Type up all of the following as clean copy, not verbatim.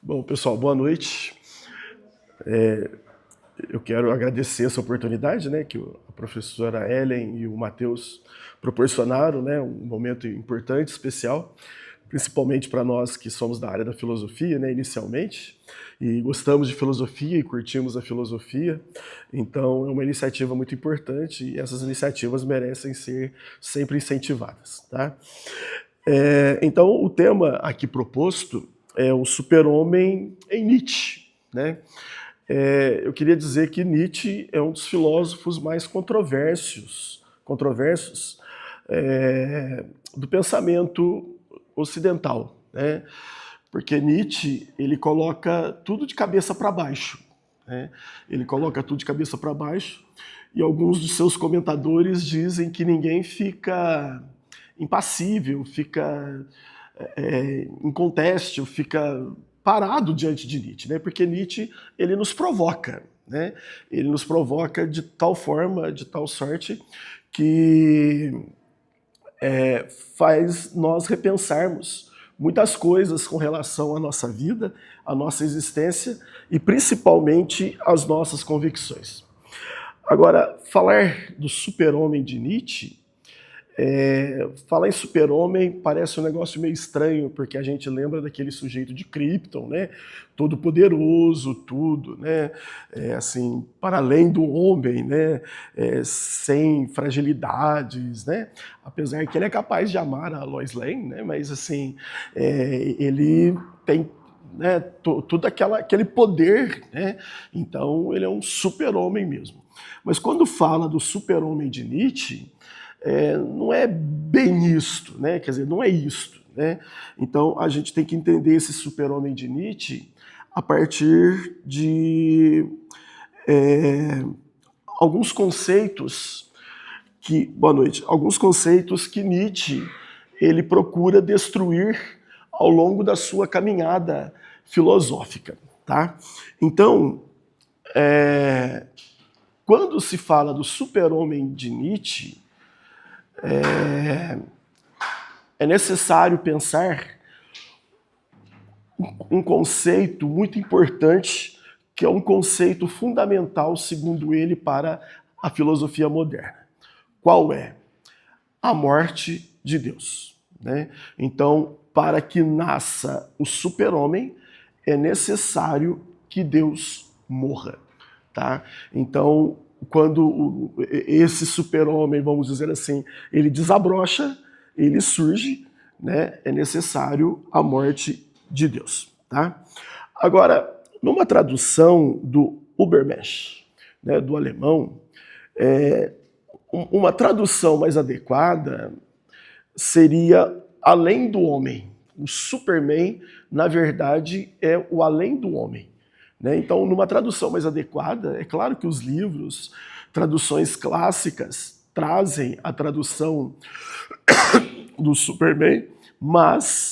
Bom, pessoal, boa noite. Eu quero agradecer essa oportunidade, né, que a professora Ellen e o Matheus proporcionaram, né, um momento importante, especial, principalmente para nós que somos da área da filosofia, né, inicialmente, e gostamos de filosofia e curtimos a filosofia. Então, é uma iniciativa muito importante e essas iniciativas merecem ser sempre incentivadas, tá? Então, o tema aqui proposto é o super-homem em Nietzsche, né? Eu queria dizer que Nietzsche é um dos filósofos mais controversos do pensamento ocidental, né? Porque Nietzsche ele coloca tudo de cabeça para baixo, né? Ele coloca tudo de cabeça para baixo e alguns dos seus comentadores dizem que ninguém fica impassível, fica incontestável, fica parado diante de Nietzsche, né? Porque Nietzsche ele nos provoca, né? Ele nos provoca de tal forma, de tal sorte que faz nós repensarmos muitas coisas com relação à nossa vida, à nossa existência e principalmente às nossas convicções. Agora, falar do super-homem de Nietzsche, falar em super-homem parece um negócio meio estranho, porque a gente lembra daquele sujeito de Krypton, né? Todo poderoso, tudo, né? Assim, para além do homem, né? Sem fragilidades, né? Apesar que ele é capaz de amar a Lois Lane, né? Mas assim, ele tem, né, todo aquele poder, né? Então ele é um super-homem mesmo. Mas quando fala do super-homem de Nietzsche, não é bem isto, né? Quer dizer, não é isto, né? Então a gente tem que entender esse super-homem de Nietzsche a partir de alguns conceitos alguns conceitos que Nietzsche ele procura destruir ao longo da sua caminhada filosófica, tá? Então, quando se fala do super-homem de Nietzsche, é necessário pensar um conceito muito importante, que é um conceito fundamental, segundo ele, para a filosofia moderna. Qual é? A morte de Deus, né? Então, para que nasça o super-homem, é necessário que Deus morra, tá? Então, quando esse super-homem, vamos dizer assim, ele desabrocha, ele surge, né? É necessário a morte de Deus, tá? Agora, numa tradução do Übermensch, né, do alemão, uma tradução mais adequada seria além do homem. O Superman, na verdade, é o além do homem, né? Então, numa tradução mais adequada, é claro que os livros, traduções clássicas, trazem a tradução do Superman,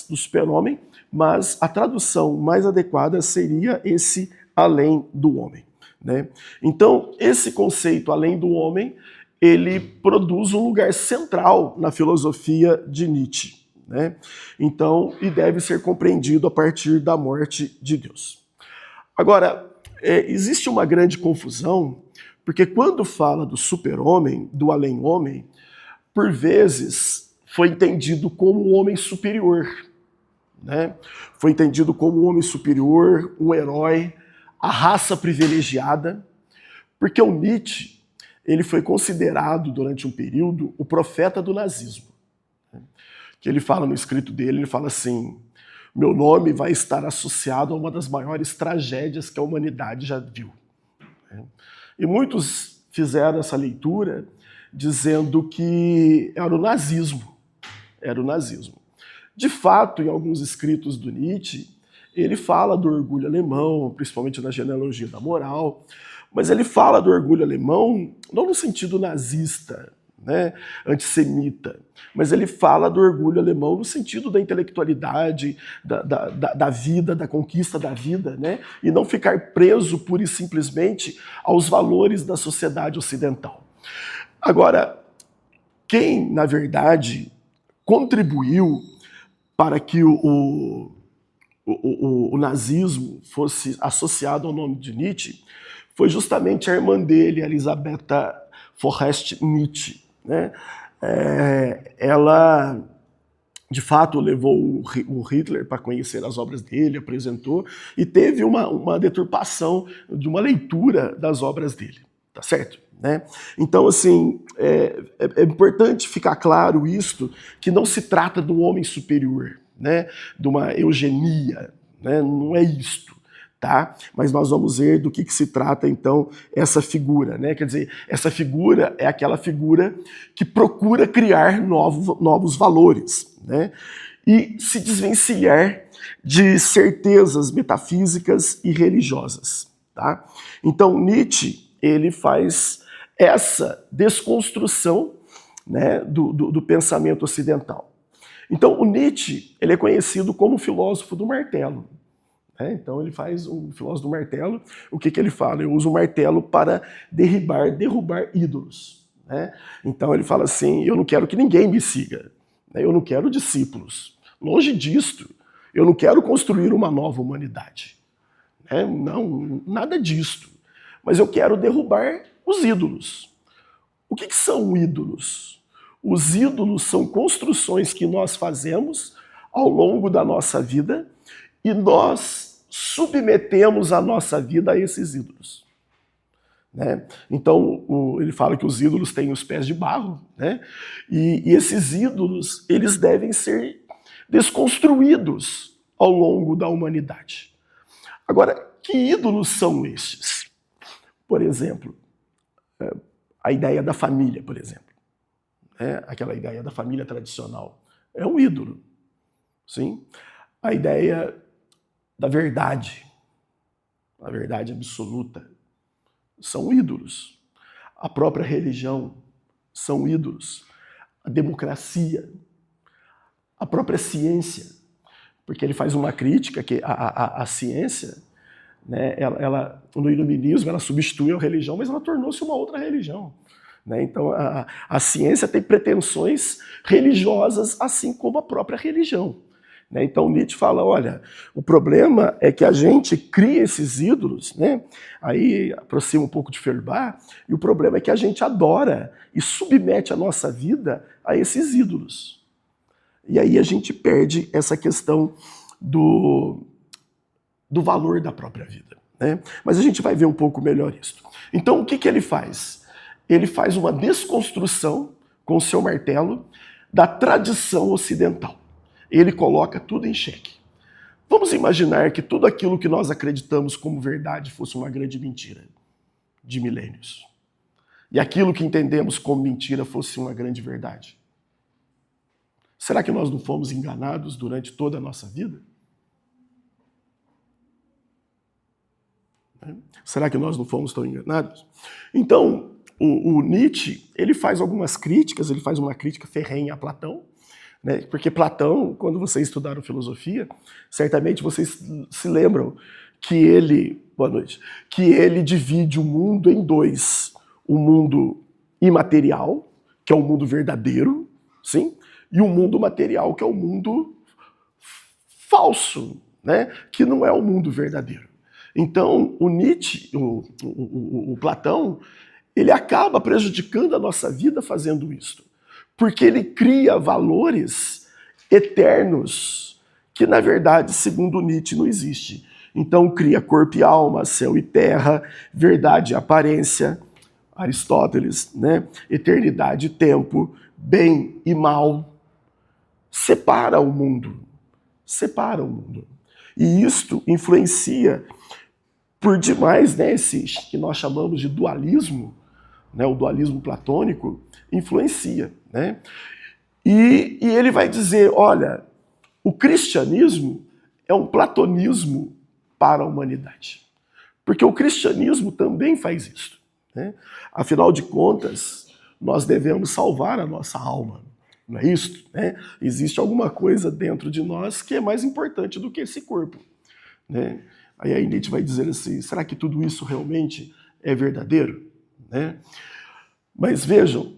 do super-homem, mas a tradução mais adequada seria esse além do homem, né? Então, esse conceito além do homem, ele produz um lugar central na filosofia de Nietzsche, né? Então, e deve ser compreendido a partir da morte de Deus. Agora, existe uma grande confusão, porque quando fala do super-homem, do além-homem, por vezes foi entendido como um homem superior, né? Foi entendido como um homem superior, um herói, a raça privilegiada, porque o Nietzsche ele foi considerado durante um período o profeta do nazismo. Que ele fala no escrito dele, ele fala assim: meu nome vai estar associado a uma das maiores tragédias que a humanidade já viu. E muitos fizeram essa leitura dizendo que era o nazismo. Era o nazismo. De fato, em alguns escritos do Nietzsche, ele fala do orgulho alemão, principalmente na genealogia da moral, mas ele fala do orgulho alemão não no sentido nazista, né, antissemita, mas ele fala do orgulho alemão no sentido da intelectualidade, da vida, da conquista da vida, né, e não ficar preso pura e simplesmente aos valores da sociedade ocidental. Agora, quem, na verdade, contribuiu para que o o nazismo fosse associado ao nome de Nietzsche foi justamente a irmã dele, Elisabetta Forrest Nietzsche, né? Ela, de fato, levou o Hitler para conhecer as obras dele, apresentou, e teve uma deturpação de uma leitura das obras dele, tá certo? Né? Então, assim, é importante ficar claro isto, que não se trata de um homem superior, né? De uma eugenia, né? Não é isto. Tá? Mas nós vamos ver do que se trata, então, essa figura. Né? Quer dizer, essa figura é aquela figura que procura criar novos valores, né? E se desvencilhar de certezas metafísicas e religiosas. Tá? Então, Nietzsche ele faz essa desconstrução, né, do pensamento ocidental. Então, o Nietzsche ele é conhecido como o filósofo do martelo. Então ele faz o filósofo do martelo. O que ele fala? Eu uso o martelo para derrubar ídolos. Né? Então ele fala assim, eu não quero que ninguém me siga. Eu não quero discípulos. Longe disto. Eu não quero construir uma nova humanidade. Não, nada disto. Mas eu quero derrubar os ídolos. O que são ídolos? Os ídolos são construções que nós fazemos ao longo da nossa vida e nós submetemos a nossa vida a esses ídolos. Né? Então, ele fala que os ídolos têm os pés de barro, né? E esses ídolos eles devem ser desconstruídos ao longo da humanidade. Agora, que ídolos são estes? Por exemplo, a ideia da família, por exemplo. Aquela ideia da família tradicional. É um ídolo. Sim? A ideia da verdade, a verdade absoluta, são ídolos. A própria religião são ídolos. A democracia, a própria ciência, porque ele faz uma crítica que a ciência, né, no iluminismo, ela substituiu a religião, mas ela tornou-se uma outra religião. Né? Então, a ciência tem pretensões religiosas, assim como a própria religião. Então Nietzsche fala, olha, o problema é que a gente cria esses ídolos, né? Aí aproxima um pouco de Feuerbach, e o problema é que a gente adora e submete a nossa vida a esses ídolos. E aí a gente perde essa questão do valor da própria vida. Né? Mas a gente vai ver um pouco melhor isso. Então o que ele faz? Ele faz uma desconstrução com o seu martelo da tradição ocidental. Ele coloca tudo em xeque. Vamos imaginar que tudo aquilo que nós acreditamos como verdade fosse uma grande mentira de milênios. E aquilo que entendemos como mentira fosse uma grande verdade. Será que nós não fomos enganados durante toda a nossa vida? Será que nós não fomos tão enganados? Então, o Nietzsche, ele faz algumas críticas, ele faz uma crítica ferrenha a Platão, né? Porque Platão, quando vocês estudaram filosofia, certamente vocês se lembram que ele, boa noite, que ele divide o mundo em dois. O mundo imaterial, que é o mundo verdadeiro, sim, e o mundo material, que é o mundo falso, né? Que não é o mundo verdadeiro. Então, o Nietzsche, o Platão, ele acaba prejudicando a nossa vida fazendo isso. Porque ele cria valores eternos que, na verdade, segundo Nietzsche, não existe. Então, cria corpo e alma, céu e terra, verdade e aparência, Aristóteles, né? Eternidade e tempo, bem e mal. Separa o mundo. Separa o mundo. E isto influencia por demais, né, esse que nós chamamos de dualismo, né, o dualismo platônico, influencia. Né? E ele vai dizer, olha, o cristianismo é um platonismo para a humanidade. Porque o cristianismo também faz isso. Né? Afinal de contas, nós devemos salvar a nossa alma. Não é isso? Né? Existe alguma coisa dentro de nós que é mais importante do que esse corpo. Né? Aí a Nietzsche vai dizer assim, será que tudo isso realmente é verdadeiro? Né? Mas vejam,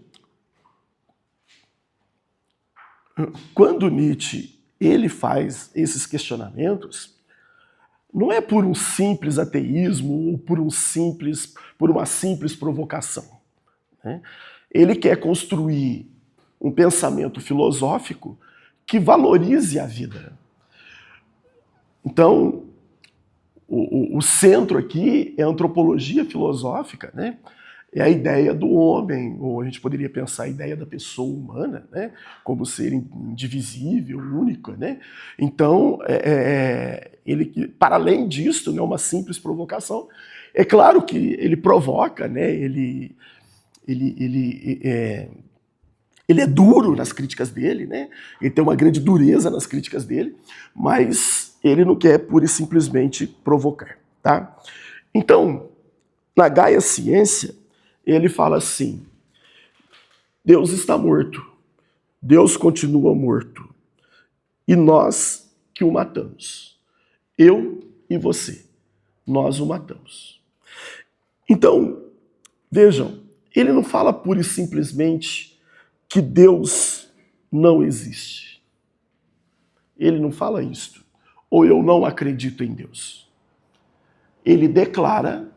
quando Nietzsche ele faz esses questionamentos, não é por um simples ateísmo ou por uma simples provocação, né? Ele quer construir um pensamento filosófico que valorize a vida. Então, o centro aqui é a antropologia filosófica, né? É a ideia do homem, ou a gente poderia pensar a ideia da pessoa humana, né? Como ser indivisível, única, né? Então, ele, para além disso, né, uma simples provocação, é claro que ele provoca, né? Ele é duro nas críticas dele, né? Ele tem uma grande dureza nas críticas dele, mas ele não quer pura e simplesmente provocar, tá? Então, na Gaia Ciência, ele fala assim: Deus está morto, Deus continua morto, e nós que o matamos. Eu e você, nós o matamos. Então, vejam, ele não fala pura e simplesmente que Deus não existe. Ele não fala isto. Ou eu não acredito em Deus. Ele declara,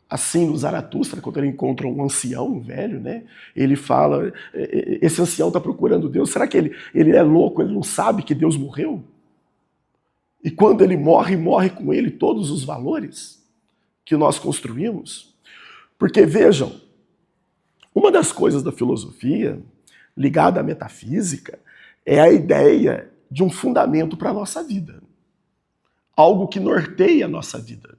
assim no Zaratustra, quando ele encontra um ancião, um velho, né? Ele fala, esse ancião está procurando Deus, será que ele é louco, ele não sabe que Deus morreu? E quando ele morre, morre com ele todos os valores que nós construímos? Porque, vejam, uma das coisas da filosofia, ligada à metafísica, é a ideia de um fundamento para a nossa vida. Algo que norteia a nossa vida.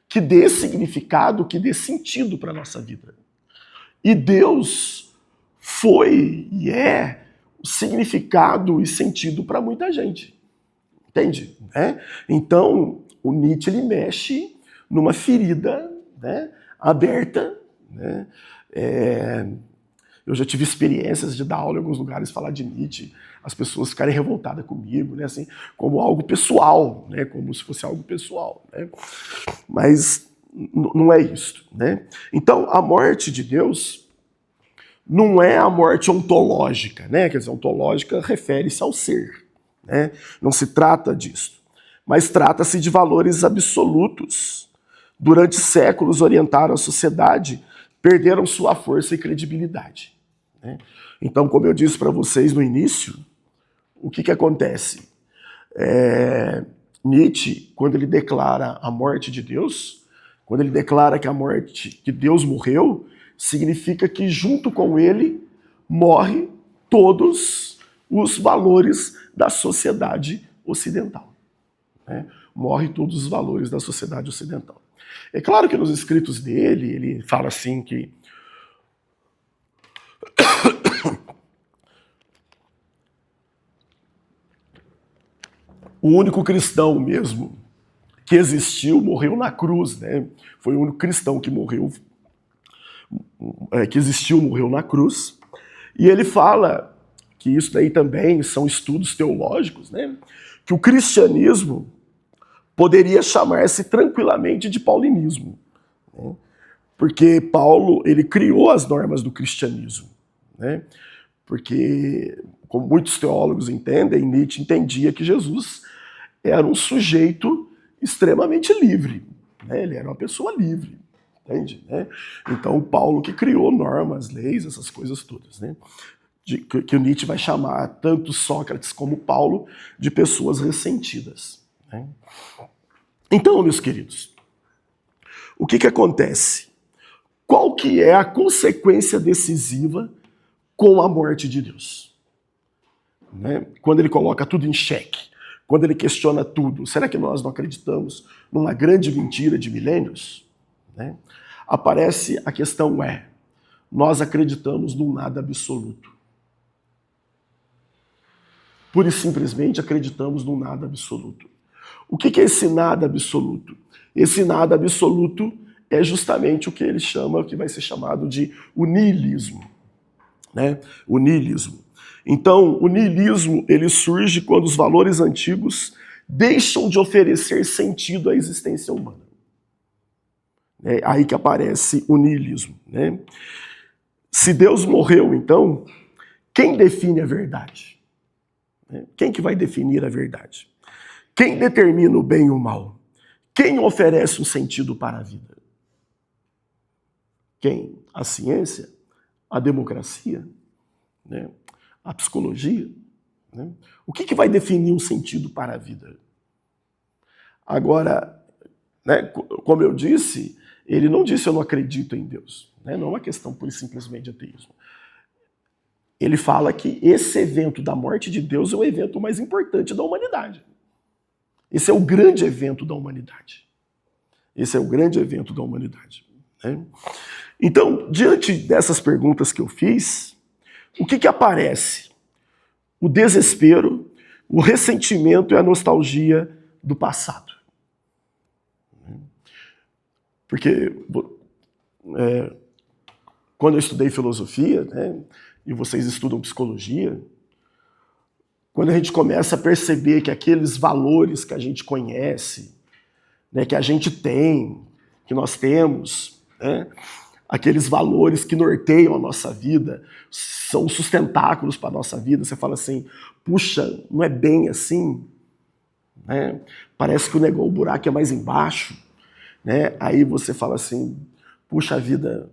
Que dê significado, que dê sentido para a nossa vida. E Deus foi e é o significado e sentido para muita gente. Entende? Né? Então, o Nietzsche ele mexe numa ferida, né, aberta, né? Eu já tive experiências de dar aula em alguns lugares, falar de Nietzsche, as pessoas ficarem revoltadas comigo, né, assim, como algo pessoal, né, como se fosse algo pessoal, né? Mas não é isso, né? Então, a morte de Deus não é a morte ontológica, né? Quer dizer, ontológica refere-se ao ser, né? Não se trata disso, mas trata-se de valores absolutos. Durante séculos orientaram a sociedade, perderam sua força e credibilidade, né? Então, como eu disse para vocês no início, o que acontece? Nietzsche, quando ele declara a morte de Deus, quando ele declara que Deus morreu, significa que junto com ele morre todos os valores da sociedade ocidental, né? Morre todos os valores da sociedade ocidental. É claro que nos escritos dele, ele fala assim que o único cristão mesmo que existiu morreu na cruz, né? Foi o único cristão que morreu, que existiu, morreu na cruz. E ele fala que isso daí também são estudos teológicos, né? Que o cristianismo poderia chamar-se tranquilamente de paulinismo, né? Porque Paulo, ele criou as normas do cristianismo, né? Porque, como muitos teólogos entendem, Nietzsche entendia que Jesus era um sujeito extremamente livre, né? Ele era uma pessoa livre, entende? Né? Então, Paulo que criou normas, leis, essas coisas todas, né? Que o Nietzsche vai chamar tanto Sócrates como Paulo de pessoas ressentidas, né? Então, meus queridos, o que acontece? Qual que é a consequência decisiva com a morte de Deus? Né? Quando ele coloca tudo em xeque, quando ele questiona tudo, será que nós não acreditamos numa grande mentira de milênios? Né? Aparece a questão nós acreditamos num nada absoluto. Pura e simplesmente acreditamos num nada absoluto. O que é esse nada absoluto? Esse nada absoluto é justamente o que ele chama, que vai ser chamado de o niilismo, né? O niilismo. Então, o niilismo ele surge quando os valores antigos deixam de oferecer sentido à existência humana. É aí que aparece o niilismo, né? Se Deus morreu, então, quem define a verdade? Quem que vai definir a verdade? Quem determina o bem e o mal? Quem oferece um sentido para a vida? Quem? A ciência? A democracia? Né? A psicologia? Né? O que vai definir um sentido para a vida? Agora, né, como eu disse, ele não disse eu não acredito em Deus. Né? Não é uma questão pura e simplesmente de ateísmo. Ele fala que esse evento da morte de Deus é o evento mais importante da humanidade. Esse é o grande evento da humanidade. Esse é o grande evento da humanidade. Né? Então, diante dessas perguntas que eu fiz, o que aparece? O desespero, o ressentimento e a nostalgia do passado. Porque quando eu estudei filosofia, né, e vocês estudam psicologia, quando a gente começa a perceber que aqueles valores que a gente conhece, né, que a gente tem, que nós temos, né, aqueles valores que norteiam a nossa vida, são sustentáculos para a nossa vida, você fala assim, puxa, não é bem assim, né? Parece que o buraco é mais embaixo, né? Aí você fala assim, puxa vida,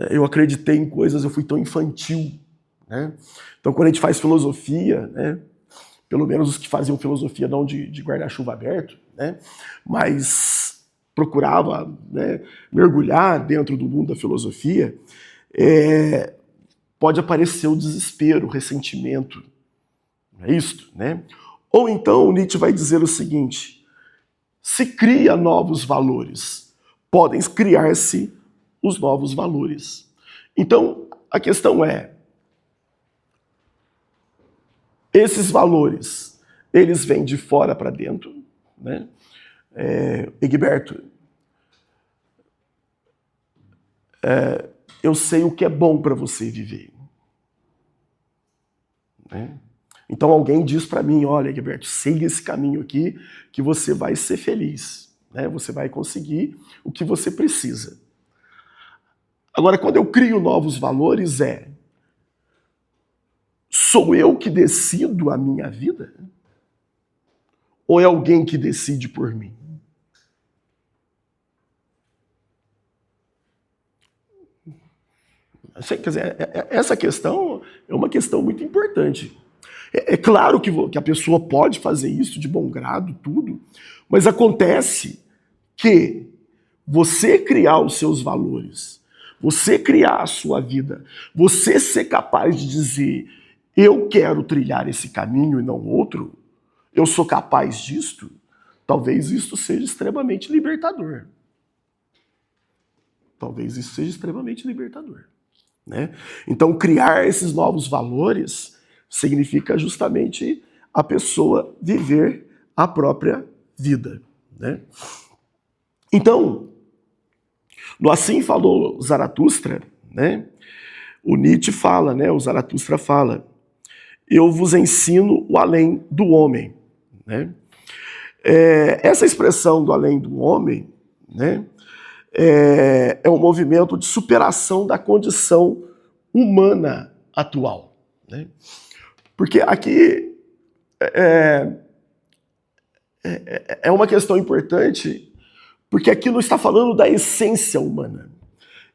eu acreditei em coisas, eu fui tão infantil, né? Então quando a gente faz filosofia, né, pelo menos os que faziam filosofia não de guarda-chuva aberto, né, mas procurava, né, mergulhar dentro do mundo da filosofia, pode aparecer o desespero, o ressentimento, não é isso, né? Ou então Nietzsche vai dizer o seguinte, se cria novos valores, podem criar-se os novos valores. Então, a questão é, esses valores, eles vêm de fora para dentro, né? Egberto, eu sei o que é bom para você viver. Né? Então alguém diz para mim, olha, Egberto, siga esse caminho aqui que você vai ser feliz. Né? Você vai conseguir o que você precisa. Agora, quando eu crio novos valores, sou eu que decido a minha vida? Ou é alguém que decide por mim? Quer dizer, essa questão é uma questão muito importante. É claro que a pessoa pode fazer isso de bom grado, tudo, mas acontece que você criar os seus valores, você criar a sua vida, você ser capaz de dizer eu quero trilhar esse caminho e não outro, eu sou capaz disto, talvez isto seja extremamente libertador. Talvez isso seja extremamente libertador. Né? Então, criar esses novos valores significa justamente a pessoa viver a própria vida. Né? Então, no Assim Falou Zaratustra, né, o Nietzsche fala, né, o Zaratustra fala, eu vos ensino o além do homem. Né? Essa expressão do além do homem, né, é um movimento de superação da condição humana atual. Né? Porque aqui é uma questão importante, porque aqui não está falando da essência humana.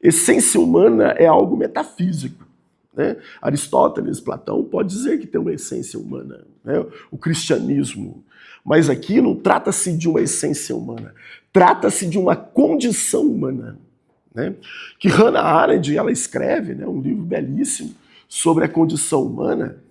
Essência humana é algo metafísico. Né? Aristóteles, Platão, pode dizer que tem uma essência humana, né? O cristianismo. Mas aqui não trata-se de uma essência humana, trata-se de uma condição humana. Né? Que Hannah Arendt ela escreve, né, um livro belíssimo sobre a condição humana.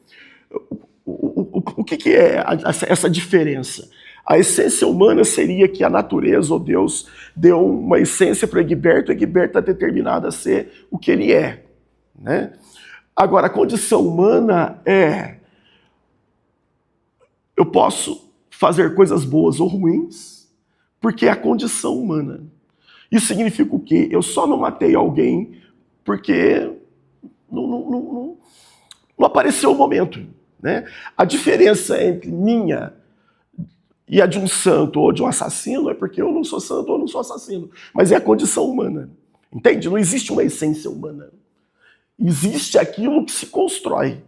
O que é essa diferença? A essência humana seria que a natureza ou Deus deu uma essência para Egberto, e Egberto está determinado a ser o que ele é. Né? Agora, a condição humana eu posso fazer coisas boas ou ruins, porque é a condição humana. Isso significa o quê? Eu só não matei alguém porque não apareceu o momento. Né? A diferença entre minha e a de um santo ou de um assassino é porque eu não sou santo ou não sou assassino. Mas é a condição humana. Entende? Não existe uma essência humana. Existe aquilo que se constrói.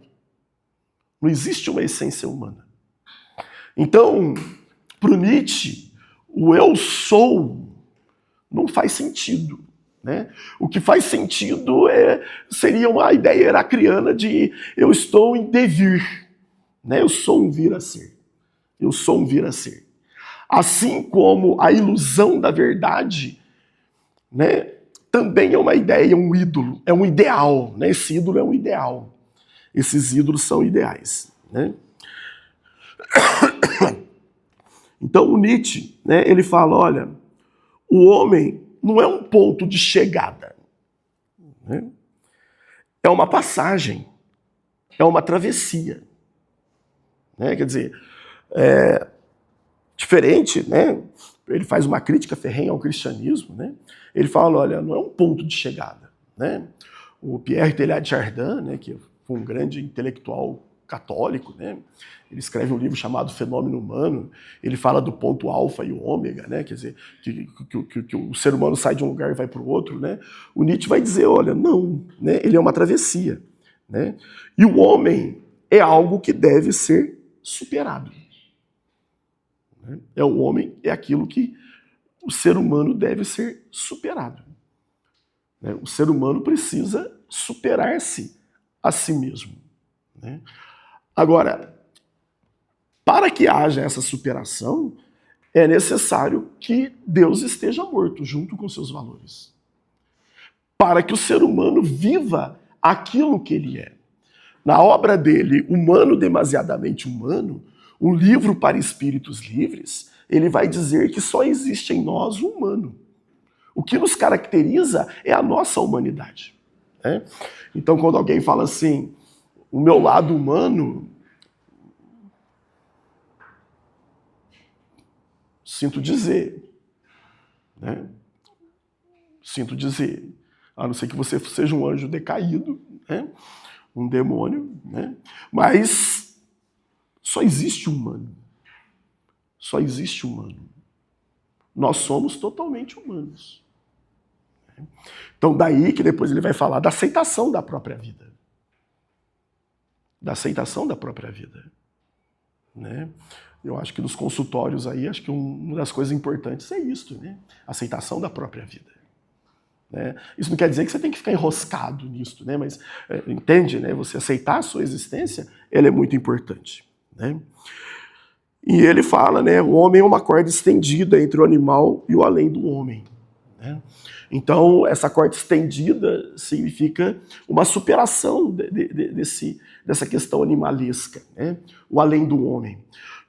Não existe uma essência humana. Então, para o Nietzsche, o eu sou não faz sentido. Né? O que faz sentido seria uma ideia heracliana de eu estou em devir. Né? Eu sou um vir a ser. Eu sou um vir a ser. Assim como a ilusão da verdade, né, também é uma ideia, um ídolo, é um ideal. Né? Esse ídolo é um ideal. Esses ídolos são ideais. Né? Então o Nietzsche, né, ele fala, olha, o homem não é um ponto de chegada. Né? É uma passagem, é uma travessia. Né? Quer dizer, diferente, né? Ele faz uma crítica ferrenha ao cristianismo, né? Ele fala, olha, não é um ponto de chegada. Né? O Pierre Teilhard de Chardin, né, que foi um grande intelectual católico, né? Ele escreve um livro chamado Fenômeno Humano, ele fala do ponto alfa e o ômega, né? Quer dizer, que o ser humano sai de um lugar e vai para o outro. Né? O Nietzsche vai dizer, olha, não, né? Ele é uma travessia. Né? E o homem é algo que deve ser superado. Né? O homem é aquilo que o ser humano deve ser superado. Né? O ser humano precisa superar-se a si mesmo. Né? Agora, para que haja essa superação, é necessário que Deus esteja morto junto com seus valores. Para que o ser humano viva aquilo que ele é. Na obra dele, Humano Demasiadamente Humano, um livro para espíritos livres, ele vai dizer que só existe em nós o humano. O que nos caracteriza é a nossa humanidade. Né? Então, quando alguém fala assim, o meu lado humano, sinto dizer, né? Sinto dizer, a não ser que você seja um anjo decaído, né? Um demônio, né? Mas só existe humano. Só existe humano. Nós somos totalmente humanos. Então daí que depois ele vai falar da aceitação da própria vida. Da aceitação da própria vida. Né? Eu acho que nos consultórios aí, acho que uma das coisas importantes é isso, né? Aceitação da própria vida. Né? Isso não quer dizer que você tem que ficar enroscado nisso, né? Mas entende, né? Você aceitar a sua existência, ela é muito importante. Né? E ele fala, né? O homem é uma corda estendida entre o animal e o além do homem. Né? Então, essa corda estendida significa uma superação dessa questão animalesca, né? O além do homem.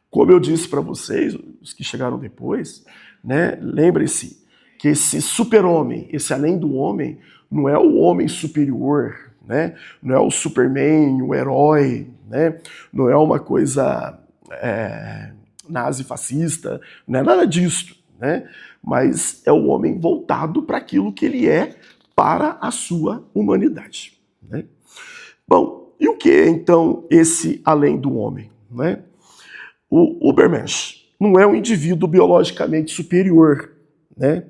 Como eu disse para vocês, os que chegaram depois, né? Lembrem-se que esse super-homem, esse além do homem, não é o homem superior, né? Não é o Superman, o herói, né? Não é uma coisa nazi-fascista, não é nada disso, né? Mas é o homem voltado para aquilo que ele é para a sua humanidade. Né? Bom, e o que é então esse além do homem? Né? O Ubermensch não é um indivíduo biologicamente superior, né?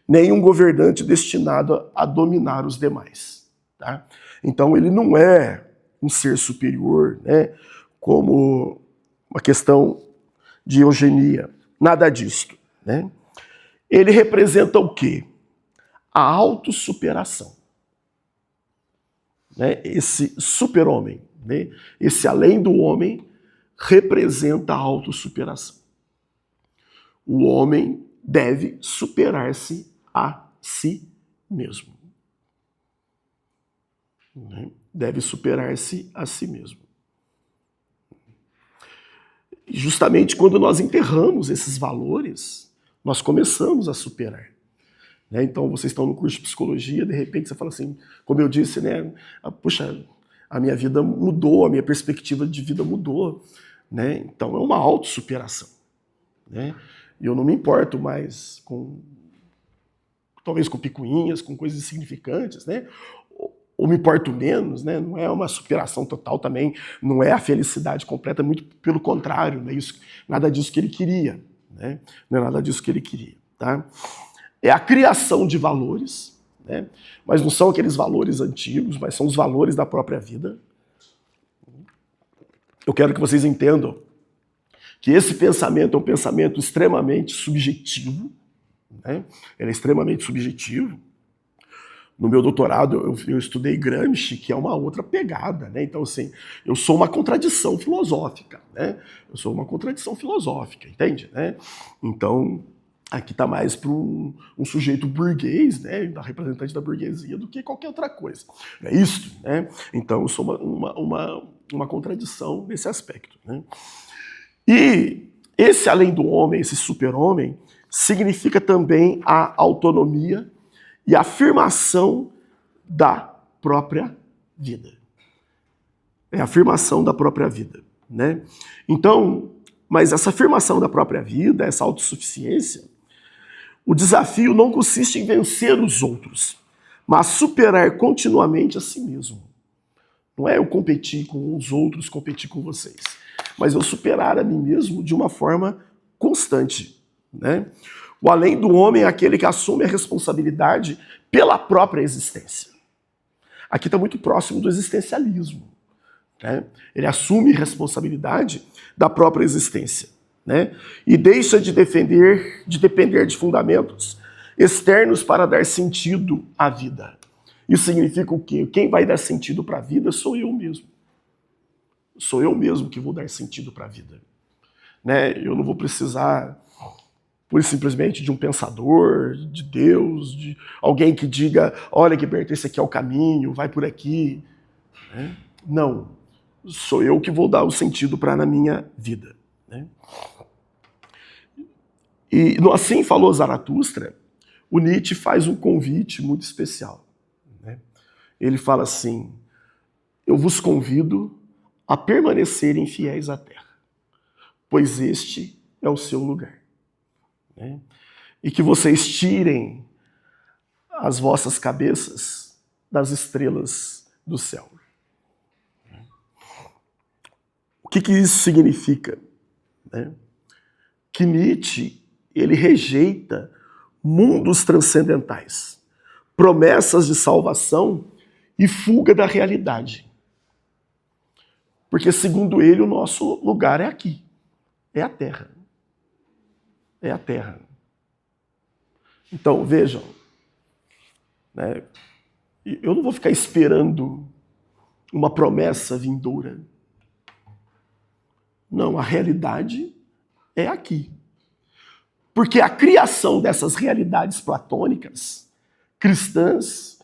Nem um governante destinado a dominar os demais. Tá? Então ele não é um ser superior, né? Como uma questão de eugenia, nada disso. Né? Ele representa o quê? A autossuperação. Né? Esse super-homem, né? Esse além do homem, representa a autossuperação. O homem deve superar-se a si mesmo. Né? Deve superar-se a si mesmo. E justamente quando nós enterramos esses valores, nós começamos a superar. Né? Então, vocês estão no curso de psicologia, de repente você fala assim, como eu disse, né? Puxa, a minha vida mudou, a minha perspectiva de vida mudou. Né? Então, é uma autossuperação. Né? E eu não me importo mais talvez com picuinhas, com coisas insignificantes, né? Ou me importo menos, né? Não é uma superação total também, não é a felicidade completa, muito pelo contrário, não é isso, nada disso que ele queria. Né? Não é nada disso que ele queria. Tá? É a criação de valores, né? Mas não são aqueles valores antigos, mas são os valores da própria vida. Eu quero que vocês entendam que esse pensamento é um pensamento extremamente subjetivo, né? Ele é extremamente subjetivo. No meu doutorado, eu estudei Gramsci, que é uma outra pegada, né? Então, assim, eu sou uma contradição filosófica, né? Eu sou uma contradição filosófica, entende? Né? Então, aqui está mais para um sujeito burguês, né? Da representante da burguesia, do que qualquer outra coisa. É isso, né? Então, eu sou uma contradição nesse aspecto, né? E esse além do homem, esse super-homem, significa também a autonomia e a afirmação da própria vida. É a afirmação da própria vida, né? Então, mas essa afirmação da própria vida, essa autossuficiência, o desafio não consiste em vencer os outros, mas superar continuamente a si mesmo. Não é eu competir com os outros, competir com vocês, mas eu superar a mim mesmo de uma forma constante, né? O além do homem é aquele que assume a responsabilidade pela própria existência. Aqui está muito próximo do existencialismo, né? Ele assume responsabilidade da própria existência, né? E deixa de depender de fundamentos externos para dar sentido à vida. Isso significa o quê? Quem vai dar sentido para a vida sou eu mesmo. Sou eu mesmo que vou dar sentido para a vida, né? Eu não vou precisar pura e simplesmente de um pensador, de Deus, de alguém que diga, olha, Guilherme, esse aqui é o caminho, vai por aqui. Né? Não, sou eu que vou dar o sentido para na minha vida. Né? E no Assim Falou Zaratustra, o Nietzsche faz um convite muito especial. Né? Ele fala assim, eu vos convido a permanecerem fiéis à terra, pois este é o seu lugar. Né? E que vocês tirem as vossas cabeças das estrelas do céu. O que isso significa? Né? Que Nietzsche ele rejeita mundos transcendentais, promessas de salvação e fuga da realidade. Porque, segundo ele, o nosso lugar é aqui, é a Terra. É a Terra. Então, vejam, né, eu não vou ficar esperando uma promessa vindoura. Não, a realidade é aqui. Porque a criação dessas realidades platônicas, cristãs,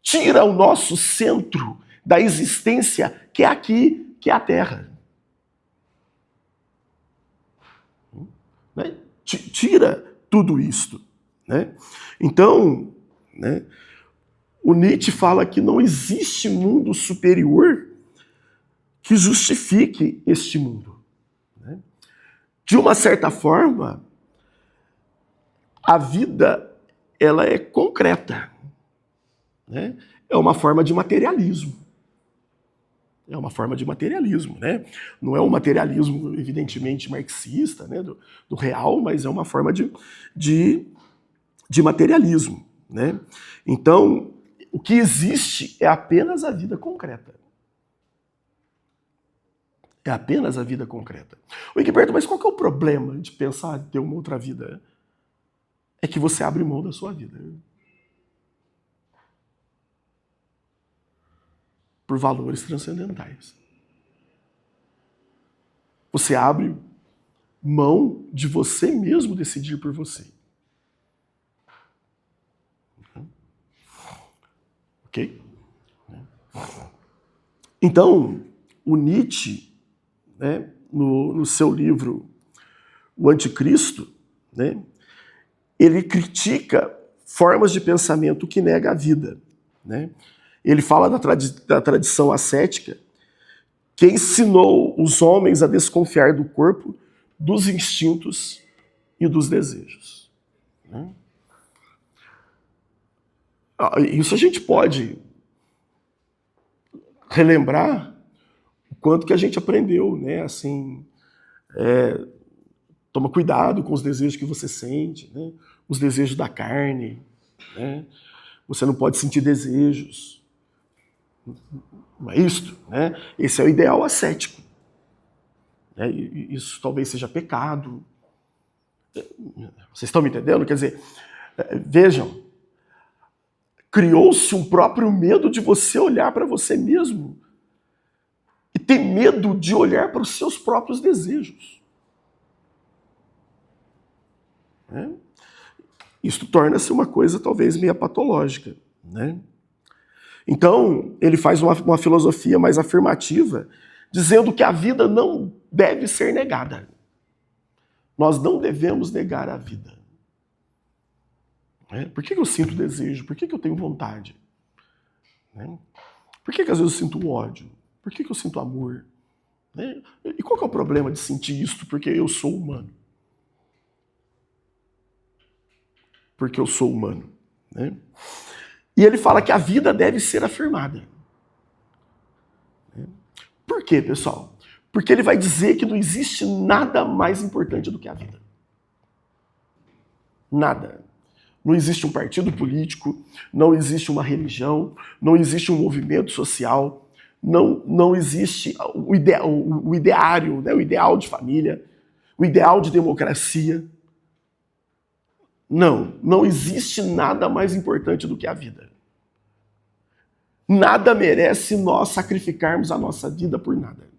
tira o nosso centro da existência, que é aqui, que é a Terra. Né? Tira tudo isto. Né? Então, né, o Nietzsche fala que não existe mundo superior que justifique este mundo. Né? De uma certa forma, a vida ela é concreta. Né? É uma forma de materialismo. É uma forma de materialismo, né? Não é um materialismo, evidentemente, marxista, né, do real, mas é uma forma de materialismo, né? Então, o que existe é apenas a vida concreta. É apenas a vida concreta. Oi, Gilberto, mas qual que é o problema de pensar em ter uma outra vida? É que você abre mão da sua vida. Por valores transcendentais. Você abre mão de você mesmo decidir por você. Ok? Então, o Nietzsche, né, no seu livro O Anticristo, né, ele critica formas de pensamento que negam a vida. Né? Ele fala da tradição ascética, que ensinou os homens a desconfiar do corpo, dos instintos e dos desejos. Né? Isso a gente pode relembrar o quanto que a gente aprendeu, né? Assim, toma cuidado com os desejos que você sente, né? Os desejos da carne, né? Você não pode sentir desejos. Não é isto, né? Esse é o ideal ascético. né? E isso talvez seja pecado. Vocês estão me entendendo? Quer dizer, vejam, criou-se um próprio medo de você olhar para você mesmo e ter medo de olhar para os seus próprios desejos. Né? Isso torna-se uma coisa talvez meio patológica. Né? Então, ele faz uma filosofia mais afirmativa, dizendo que a vida não deve ser negada. Nós não devemos negar a vida. Por que eu sinto desejo? Por que eu tenho vontade? Por que às vezes eu sinto ódio? Por que eu sinto amor? E qual que é o problema de sentir isso? Porque eu sou humano. Porque eu sou humano. E ele fala que a vida deve ser afirmada. Por quê, pessoal? Porque ele vai dizer que não existe nada mais importante do que a vida. Nada. Não existe um partido político, não existe uma religião, não existe um movimento social, não existe o ideário, né? O ideal de família, o ideal de democracia. Não existe nada mais importante do que a vida. Nada merece nós sacrificarmos a nossa vida por nada.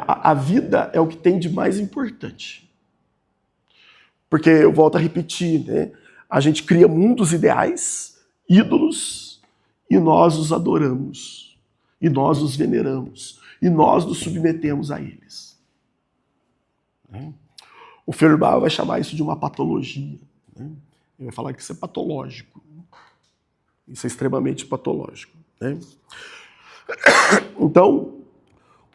A vida é o que tem de mais importante. Porque, eu volto a repetir, né? A gente cria mundos ideais, ídolos, e nós os adoramos, e nós os veneramos, e nós nos submetemos a eles. O Feuerbach vai chamar isso de uma patologia. Ele vai falar que isso é patológico. Isso é extremamente patológico. Então,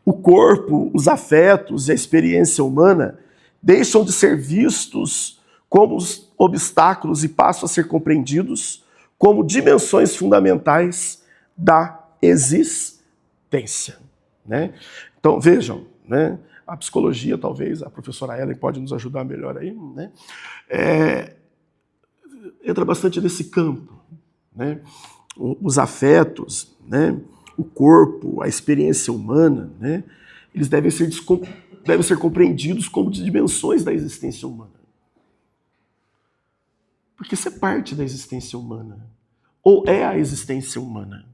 o corpo, os afetos e a experiência humana deixam de ser vistos como obstáculos e passam a ser compreendidos como dimensões fundamentais da existência. Então, vejam, a psicologia, talvez, a professora Ellen pode nos ajudar melhor aí, entra bastante nesse campo. Os afetos, o corpo, a experiência humana, eles devem ser compreendidos como dimensões da existência humana. Porque isso é parte da existência humana. Ou é a existência humana.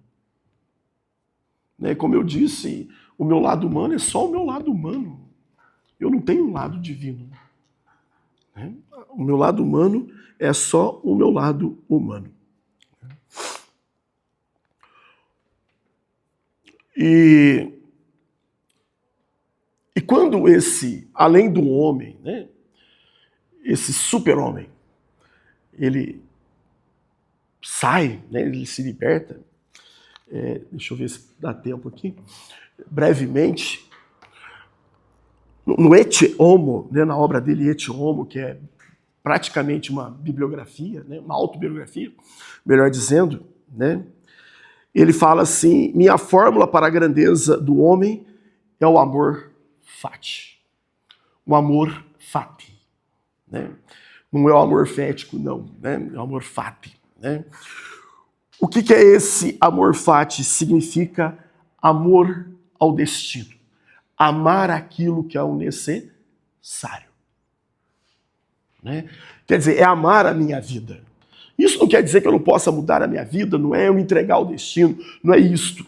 Como eu disse, o meu lado humano é só o meu lado humano. Eu não tenho um lado divino. O meu lado humano é só o meu lado humano. E quando esse, além do homem, esse super-homem, ele sai, ele se liberta, deixa eu ver se dá tempo aqui, brevemente, no Ecce Homo, na obra dele Ecce Homo, que é praticamente uma bibliografia, uma autobiografia, melhor dizendo, ele fala assim: minha fórmula para a grandeza do homem é o amor fati. O amor fati. Não é o amor fético, não. É o amor fati. O que é esse amor fati? Significa amor ao destino. Amar aquilo que é o necessário. Quer dizer, é amar a minha vida. Isso não quer dizer que eu não possa mudar a minha vida, não é eu entregar o destino, não é isto.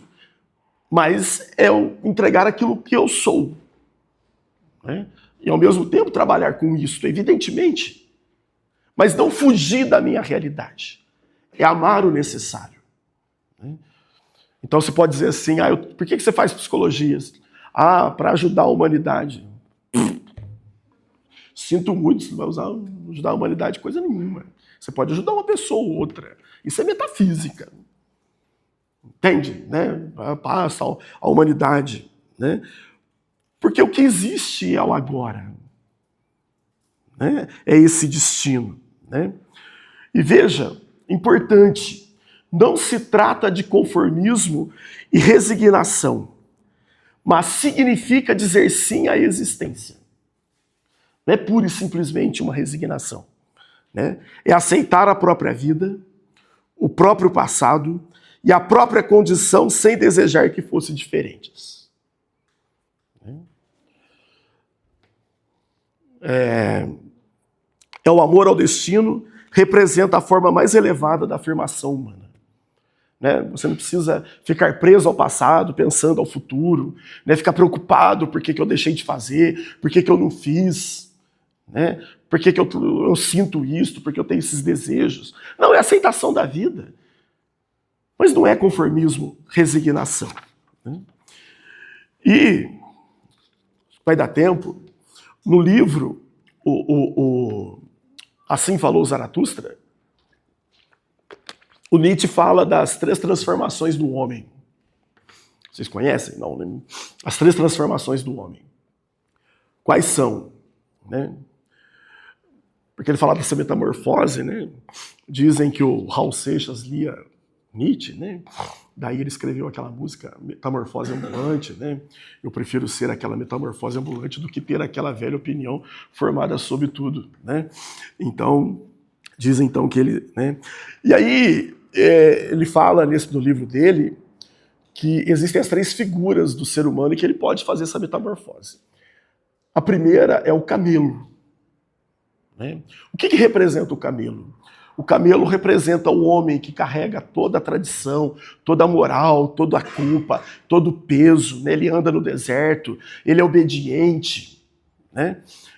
Mas é eu entregar aquilo que eu sou. E ao mesmo tempo trabalhar com isso, evidentemente. Mas não fugir da minha realidade. É amar o necessário. Então você pode dizer assim, por que você faz psicologia? Para ajudar a humanidade. Sinto muito, você vai ajudar a humanidade coisa nenhuma. Você pode ajudar uma pessoa ou outra. Isso é metafísica. Entende? Passa a humanidade. Porque o que existe é o agora. É esse destino. E veja, importante, não se trata de conformismo e resignação, mas significa dizer sim à existência. Não é pura e simplesmente uma resignação. É aceitar a própria vida, o próprio passado e a própria condição sem desejar que fossem diferentes. O amor ao destino representa a forma mais elevada da afirmação humana. Você não precisa ficar preso ao passado, pensando ao futuro, ficar preocupado por que eu deixei de fazer, por que eu não fiz, por que eu sinto isso, por que eu tenho esses desejos. Não, é aceitação da vida. Mas não é conformismo, resignação. E vai dar tempo, no livro Assim Falou Zaratustra, o Nietzsche fala das 3 transformações do homem. Vocês conhecem? Não, né? As 3 transformações do homem. Quais são? Porque ele fala dessa metamorfose, Dizem que o Raul Seixas lia Nietzsche, Daí ele escreveu aquela música Metamorfose Ambulante, Eu prefiro ser aquela metamorfose ambulante do que ter aquela velha opinião formada sobre tudo, Então, dizem então que ele, E aí ele fala no livro dele que existem as 3 figuras do ser humano e que ele pode fazer essa metamorfose. A primeira é o camelo. O que representa o camelo? O camelo representa o homem que carrega toda a tradição, toda a moral, toda a culpa, todo o peso. Ele anda no deserto, ele é obediente.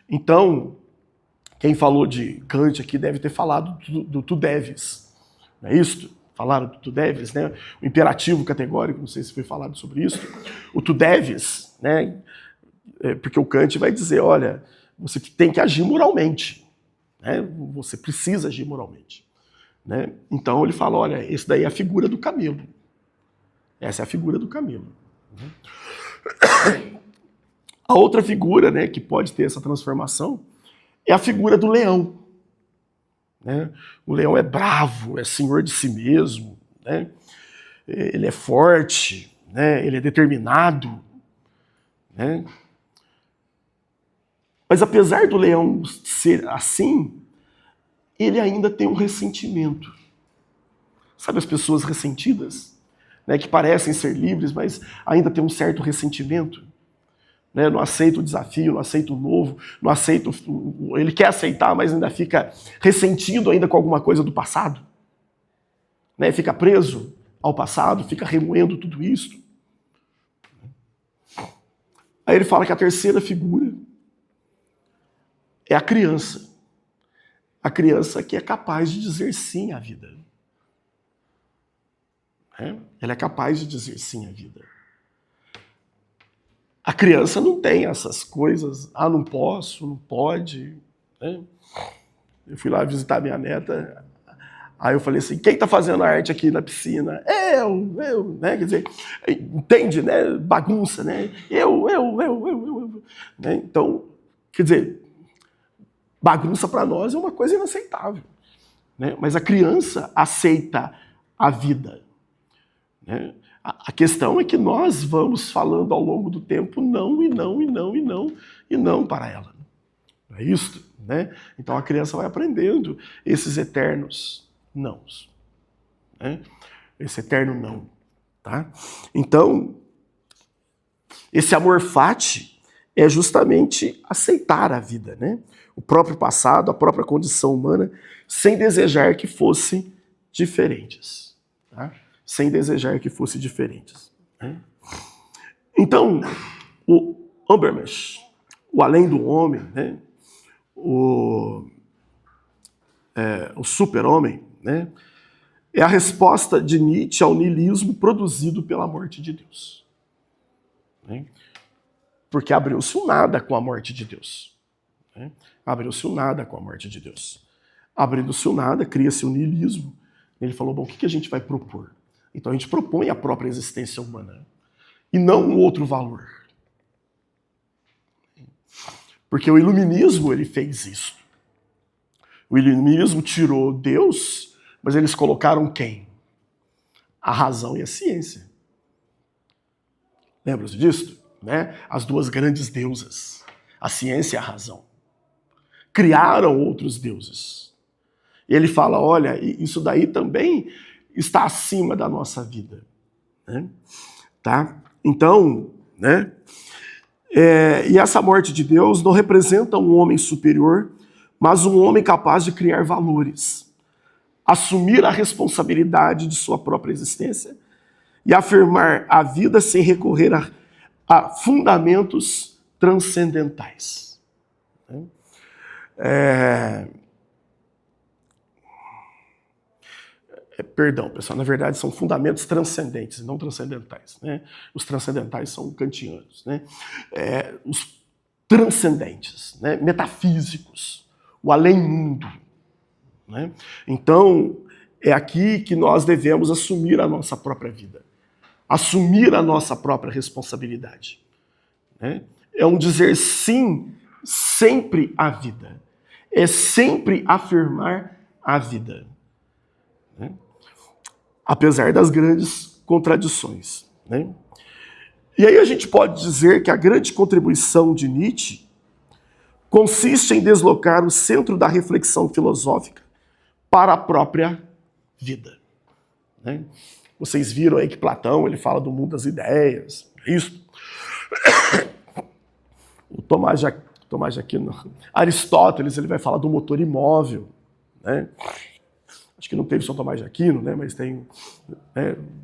Então, quem falou de Kant aqui deve ter falado do tu deves. Não é isso? Falaram do tu deves, O imperativo categórico, não sei se foi falado sobre isso. O tu deves, porque o Kant vai dizer, olha, você tem que agir moralmente. Você precisa agir moralmente. Então ele fala, olha, esse daí é a figura do camelo. Essa é a figura do camelo. A outra figura que pode ter essa transformação é a figura do leão. O leão é bravo, é senhor de si mesmo, ele é forte, ele é determinado. Mas apesar do leão ser assim, ele ainda tem um ressentimento. Sabe as pessoas ressentidas? Que parecem ser livres, mas ainda tem um certo ressentimento. Não aceita o desafio, não aceita o novo, não aceita ele quer aceitar, mas ainda fica ressentido ainda com alguma coisa do passado. Fica preso ao passado, fica remoendo tudo isso. Aí ele fala que a terceira figura é a criança. A criança que é capaz de dizer sim à vida. Ela é capaz de dizer sim à vida. A criança não tem essas coisas, não posso, não pode. Eu fui lá visitar minha neta, aí eu falei assim, quem tá fazendo arte aqui na piscina? Eu, quer dizer, entende, bagunça, eu. Então, quer dizer, bagunça para nós é uma coisa inaceitável. Mas a criança aceita a vida. A questão é que nós vamos falando ao longo do tempo não, e não, e não, e não, e não para ela. Não é isso? Então a criança vai aprendendo esses eternos nãos. Esse eterno não. Tá? Então, esse amor fati é justamente aceitar a vida, o próprio passado, a própria condição humana, sem desejar que fossem diferentes. Tá? Sem desejar que fossem diferentes. Então, o Habermas, o além do homem, o super-homem, é a resposta de Nietzsche ao niilismo produzido pela morte de Deus. Porque abriu-se um nada com a morte de Deus. Abriu-se um nada com a morte de Deus. Abrindo-se um nada, cria-se um niilismo. Ele falou, bom, o que a gente vai propor? Então a gente propõe a própria existência humana e não um outro valor. Porque o iluminismo ele fez isso. O iluminismo tirou Deus, mas eles colocaram quem? A razão e a ciência. Lembram-se disso? As 2 grandes deusas, a ciência e a razão. Criaram outros deuses. E ele fala, olha, isso daí também está acima da nossa vida. Né? Tá? Então, né? E essa morte de Deus não representa um homem superior, mas um homem capaz de criar valores, assumir a responsabilidade de sua própria existência e afirmar a vida sem recorrer a fundamentos transcendentais. Perdão, pessoal, na verdade são fundamentos transcendentes, não transcendentais. Né? Os transcendentais são kantianos. Né? Os transcendentes, né? Metafísicos, o além-mundo. Né? Então, é aqui que nós devemos assumir a nossa própria vida, assumir a nossa própria responsabilidade. Né? É um dizer sim sempre à vida, é sempre afirmar a vida. Né? Apesar das grandes contradições. Né? E aí a gente pode dizer que a grande contribuição de Nietzsche consiste em deslocar o centro da reflexão filosófica para a própria vida. Né? Vocês viram aí que Platão ele fala do mundo das ideias, isso. O Tomás de Aquino, Aristóteles ele vai falar do motor imóvel. Né? Acho que não teve São Tomás de Aquino, né? Mas tem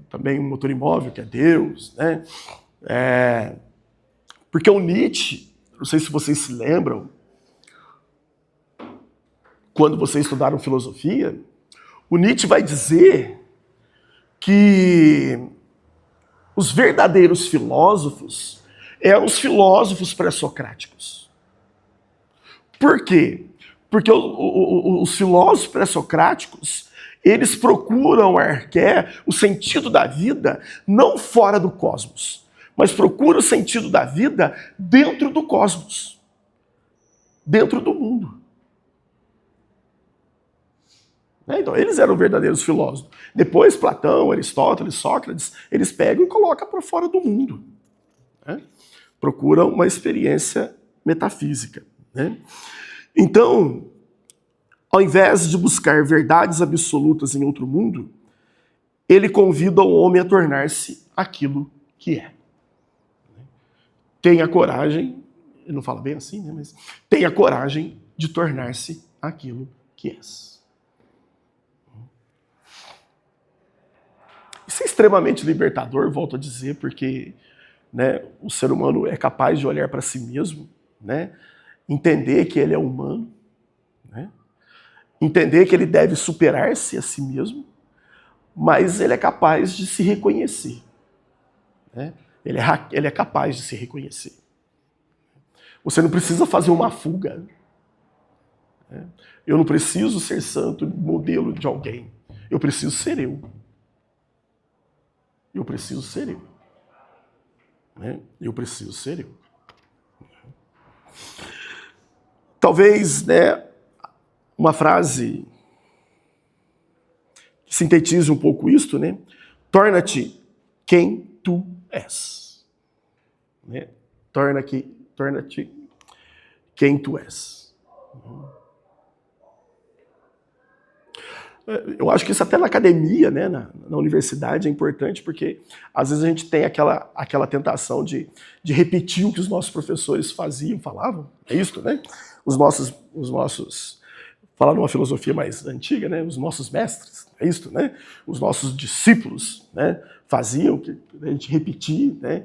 também um motor imóvel que é Deus. Né? Porque o Nietzsche, não sei se vocês se lembram, quando vocês estudaram filosofia, o Nietzsche vai dizer que os verdadeiros filósofos eram os filósofos pré-socráticos. Por quê? Porque os filósofos pré-socráticos, eles procuram o sentido da vida não fora do cosmos, mas procuram o sentido da vida dentro do cosmos, dentro do mundo. Então, eles eram verdadeiros filósofos. Depois, Platão, Aristóteles, Sócrates, eles pegam e colocam para fora do mundo. Né? Procuram uma experiência metafísica. Né? Então, ao invés de buscar verdades absolutas em outro mundo, ele convida o homem a tornar-se aquilo que é. Tenha coragem, ele não fala bem assim, né? Mas tenha coragem de tornar-se aquilo que és. Isso é extremamente libertador, volto a dizer, porque né, o ser humano é capaz de olhar para si mesmo, né, entender que ele é humano, né, entender que ele deve superar-se a si mesmo, mas ele é capaz de se reconhecer. Né? Ele é capaz de se reconhecer. Você não precisa fazer uma fuga. Né? Eu não preciso ser santo, modelo de alguém. Eu preciso ser eu. Eu preciso ser eu. Né? Eu preciso ser eu. Talvez, né, uma frase que sintetize um pouco isto, né? Torna-te quem tu és. Né? Torna-te quem tu és. Eu acho que isso até na academia, né, na universidade é importante, porque às vezes a gente tem aquela tentação de repetir o que os nossos professores falavam, é isso, né? Os nossos, falar numa filosofia mais antiga, né, os nossos mestres, é isso, né? Os nossos discípulos, né, faziam, que a gente repetir, né?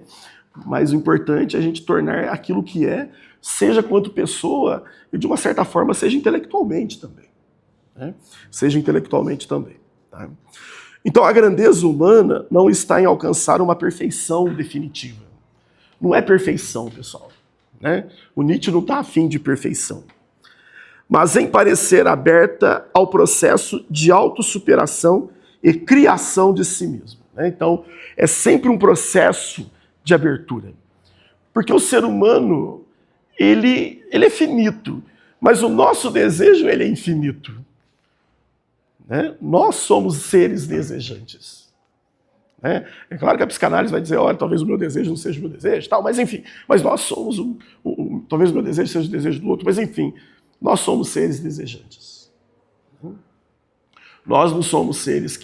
Mas o importante é a gente tornar aquilo que é, seja quanto pessoa, e de uma certa forma seja intelectualmente também. Né? Seja intelectualmente também. Tá? Então a grandeza humana não está em alcançar uma perfeição definitiva. Não é perfeição, pessoal. Né? O Nietzsche não está afim de perfeição. Mas em parecer aberta ao processo de autossuperação e criação de si mesmo. Né? Então é sempre um processo de abertura. Porque o ser humano, ele é finito, mas o nosso desejo ele é infinito. Né? Nós somos seres desejantes. Né? É claro que a psicanálise vai dizer, olha, talvez o meu desejo não seja o meu desejo, tal, mas enfim, mas nós somos, talvez o meu desejo seja o desejo do outro, mas enfim, nós somos seres desejantes. Nós não somos seres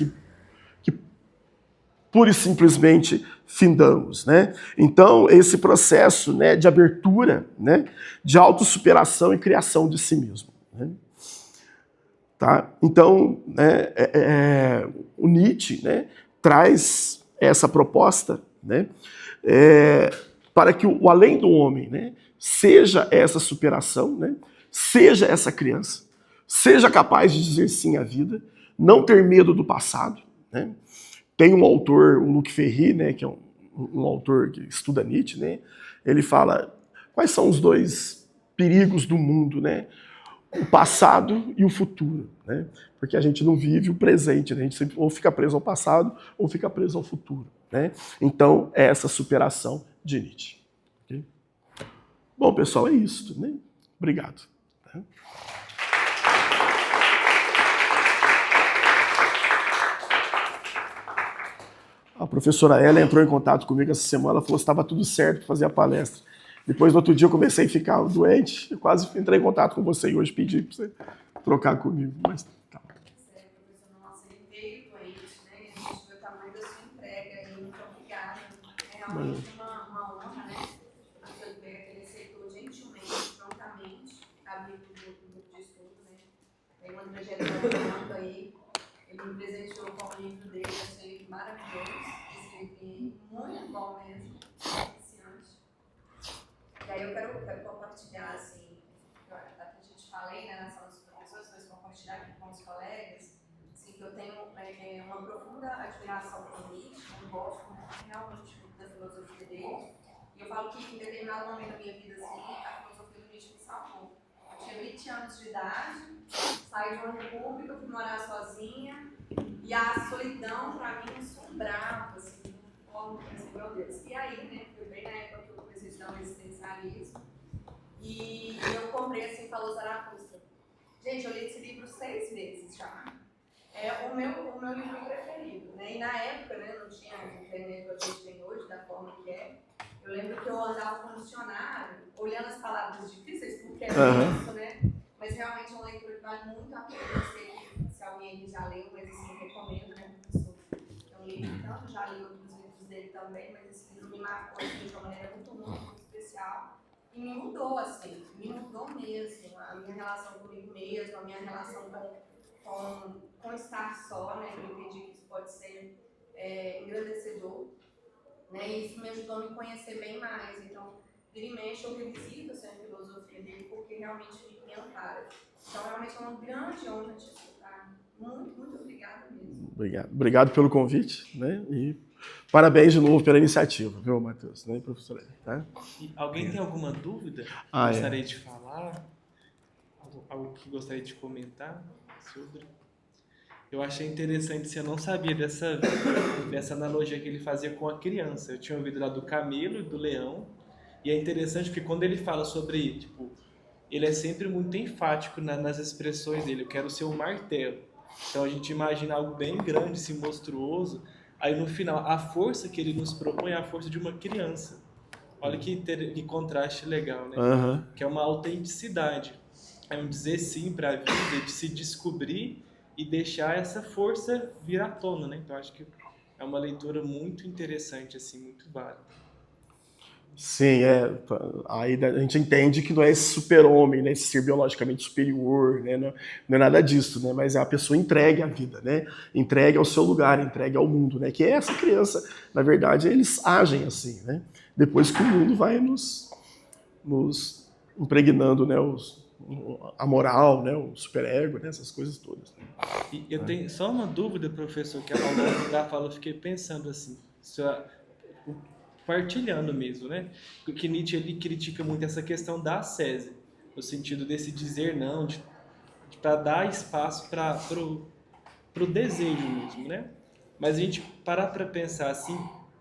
pura e simplesmente findamos, né? Então, esse processo, né, de abertura, né, de autossuperação e criação de si mesmo, né? Tá? Então, né, o Nietzsche, né, traz essa proposta, né, para que o além do homem, né, seja essa superação, né, seja essa criança, seja capaz de dizer sim à vida, não ter medo do passado, né? Tem um autor, o Luc Ferry, né, que é um autor que estuda Nietzsche, né, ele fala quais são os dois perigos do mundo, né? O passado e o futuro, né? Porque a gente não vive o presente, né? A gente sempre ou fica preso ao passado ou fica preso ao futuro, né? Então, é essa superação de Nietzsche. Okay? Bom, pessoal, é isso, né? Obrigado. A professora Ela entrou em contato comigo essa semana, ela falou que estava tudo certo para fazer a palestra. Depois, no outro dia, eu comecei a ficar doente, eu quase entrei em contato com você e hoje pedi para você trocar comigo. Mas tá. Nossa, ele veio doente, né? E a gente viu o tamanho da sua entrega e muito obrigada. É realmente uma honra, né? A sua entrega que ele aceitou gentilmente, prontamente, abrir o grupo de estudo, né? Tem uma trajetória longa aí. Ele me presenteou com o livro dele, achei maravilhoso, escrevi muito bom mesmo, iniciante. E aí eu quero compartilhar, assim, a gente falei, né, na sala dos professores, mas compartilhar aqui com os colegas, assim, que eu tenho uma profunda admiração por Nietzsche, eu gosto realmente muito da filosofia dele, e eu falo que em determinado momento da minha vida, assim, a filosofia do Nietzsche me salvou. Eu tinha 20 anos de idade, saí de uma república, fui morar sozinha, e a solidão pra mim me assombrava, assim, de uma forma que eu pensei, meu Deus. E aí, né, foi bem na época que eu comecei a estudar o existencialismo, e eu comprei, assim, falou Zaratustra. Gente, eu li esse livro 6 vezes já. É o meu livro preferido, né, e na época, né, não tinha a internet que a gente tem hoje, da forma que é. Eu lembro que eu andava com um dicionário, olhando as palavras difíceis, porque é isso, né? Mas realmente é uma leitura que vale muito a pena. Eu sei que se alguém aqui já leu, mas assim, eu recomendo, né? É um livro tanto, já li outros livros dele também, mas esse livro me marcou assim, de uma maneira muito especial. E me mudou, assim, me mudou mesmo. A minha relação comigo mesmo, a minha relação com estar só, né? Eu entendi que isso pode ser engrandecedor. Né, e isso me ajudou a me conhecer bem mais. Então, vira e mexe, eu revisito assim, a filosofia dele, porque realmente me ampara. Então, realmente é uma grande honra te escutar. Muito, muito obrigada mesmo. Obrigado pelo convite, né? E parabéns de novo pela iniciativa, viu, Matheus? Né, professora? Tá? E alguém tem alguma dúvida? Gostaria de falar? Algo que gostaria de comentar sobre? Eu achei interessante, eu não sabia dessa analogia que ele fazia com a criança. Eu tinha ouvido lá do camelo e do leão, e é interessante porque quando ele fala sobre, tipo, ele é sempre muito enfático nas expressões dele. Eu quero ser um martelo. Então a gente imagina algo bem grande, assim, monstruoso. Aí no final, a força que ele nos propõe é a força de uma criança. Olha que contraste legal, né? Que é uma autenticidade. É um dizer sim para a vida, de se descobrir e deixar essa força vir à tona, né? Então acho que é uma leitura muito interessante, assim, muito válida. Sim, aí a gente entende que não é esse super-homem, né, esse ser biologicamente superior, né, não é nada disso, né, mas é a pessoa entregue à vida, né, entregue ao seu lugar, entregue ao mundo, né, que é essa criança. Na verdade, eles agem assim, né, depois que o mundo vai nos impregnando, né, a moral, né, o superego, né, essas coisas todas. Né. E eu tenho só uma dúvida, professor, que ao longo da fala eu fiquei pensando assim, partilhando mesmo, né? Porque Nietzsche ele critica muito essa questão da ascese, no sentido desse dizer não, para dar espaço para o desejo mesmo, né? Mas a gente parar para pensar assim,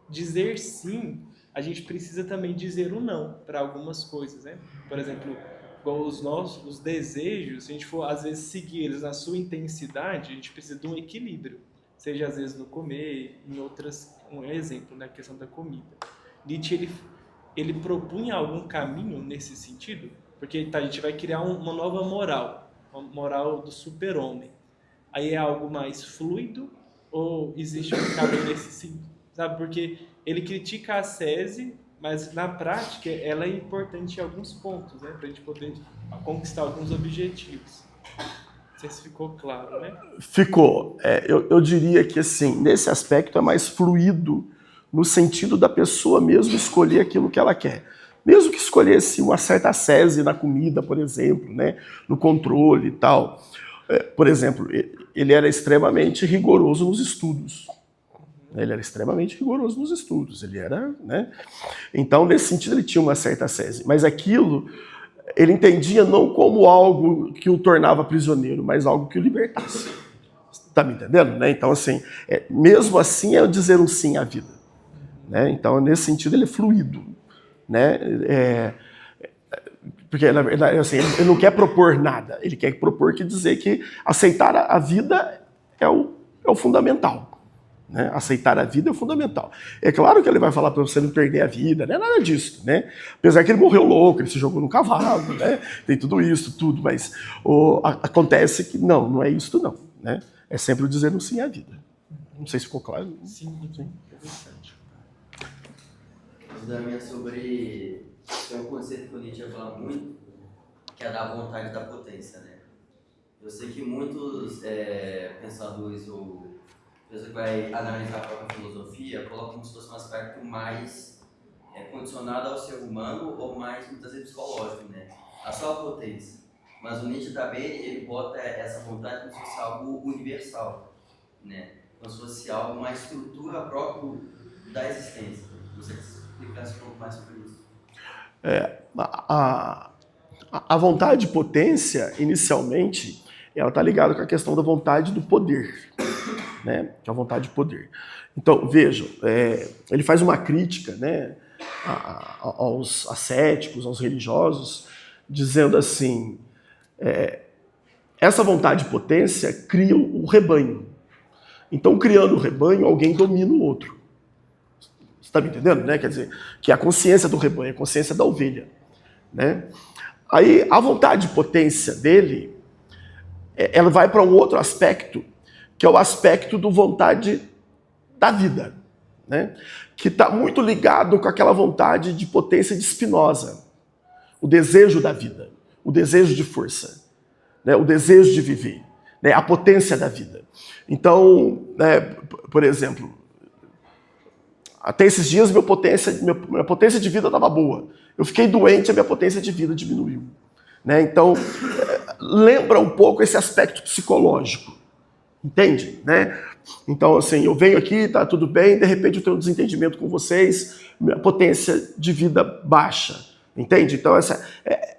dizer sim, a gente precisa também dizer o não para algumas coisas, né? Por exemplo, igual os desejos, se a gente for às vezes seguir eles na sua intensidade, a gente precisa de um equilíbrio, seja às vezes no comer, em outras, um exemplo, na questão da comida. Nietzsche ele propunha algum caminho nesse sentido, porque a gente vai criar uma nova moral, uma moral do super-homem. Aí é algo mais fluido ou existe um caminho nesse sentido? sabe? Porque ele critica a ascese, mas na prática ela é importante em alguns pontos, né? Para a gente poder conquistar alguns objetivos. Não sei se ficou claro, né? Ficou. Eu diria que, assim, nesse aspecto é mais fluido, no sentido da pessoa mesmo escolher aquilo que ela quer. Mesmo que escolhesse uma certa ascese na comida, por exemplo, né? No controle e tal. Por exemplo, ele era extremamente rigoroso nos estudos. Ele era extremamente rigoroso nos estudos. Ele era, né? Então, nesse sentido, ele tinha uma certa ascese. Mas aquilo, ele entendia não como algo que o tornava prisioneiro, mas algo que o libertasse. Tá me entendendo? Né? Então, assim, mesmo assim é dizer um sim à vida. Né? Então, nesse sentido, ele é fluido. Né? Porque, na verdade, assim, ele não quer propor nada. Ele quer propor que dizer que aceitar a vida é o fundamental. Né? Aceitar a vida é o fundamental. É claro que ele vai falar para você não perder a vida, não é nada disso, né? Apesar que ele morreu louco, ele se jogou no cavalo, né? Tem tudo isso, tudo, mas acontece que não é isso não, né? É sempre o dizer um sim à vida. Não sei se ficou claro. Sim. Interessante. Da minha sobre é um conceito que o Nietzsche fala muito, que é da vontade da potência, né? Eu sei que muitos pensadores ou pessoa que vai analisar a própria filosofia, coloca como se fosse um aspecto mais condicionado ao ser humano ou mais, muitas vezes, psicológico, né? A sua potência. Mas o Nietzsche também, ele bota essa vontade como se fosse algo universal, né? Como se fosse algo, uma estrutura própria da existência. Você explicasse um pouco mais sobre isso. A vontade de potência, inicialmente, ela está ligada com a questão da vontade do poder. Né, que é a vontade de poder. Então, vejam, ele faz uma crítica, né, aos ascéticos, aos religiosos, dizendo assim, essa vontade de potência cria o rebanho. Então, criando o rebanho, alguém domina o outro. Você está me entendendo? Né? Quer dizer, que é a consciência do rebanho, a consciência da ovelha. Né? Aí, a vontade de potência dele, ela vai para um outro aspecto, que é o aspecto do vontade da vida, né? Que está muito ligado com aquela vontade de potência de Spinoza, o desejo da vida, o desejo de força, né? O desejo de viver, né? A potência da vida. Então, né, por exemplo, até esses dias minha potência de vida estava boa. Eu fiquei doente, a minha potência de vida diminuiu. Né? Então, lembra um pouco esse aspecto psicológico. Entende? Né? Então, assim, eu venho aqui, tá tudo bem, de repente eu tenho um desentendimento com vocês, minha potência de vida baixa. Entende? Então,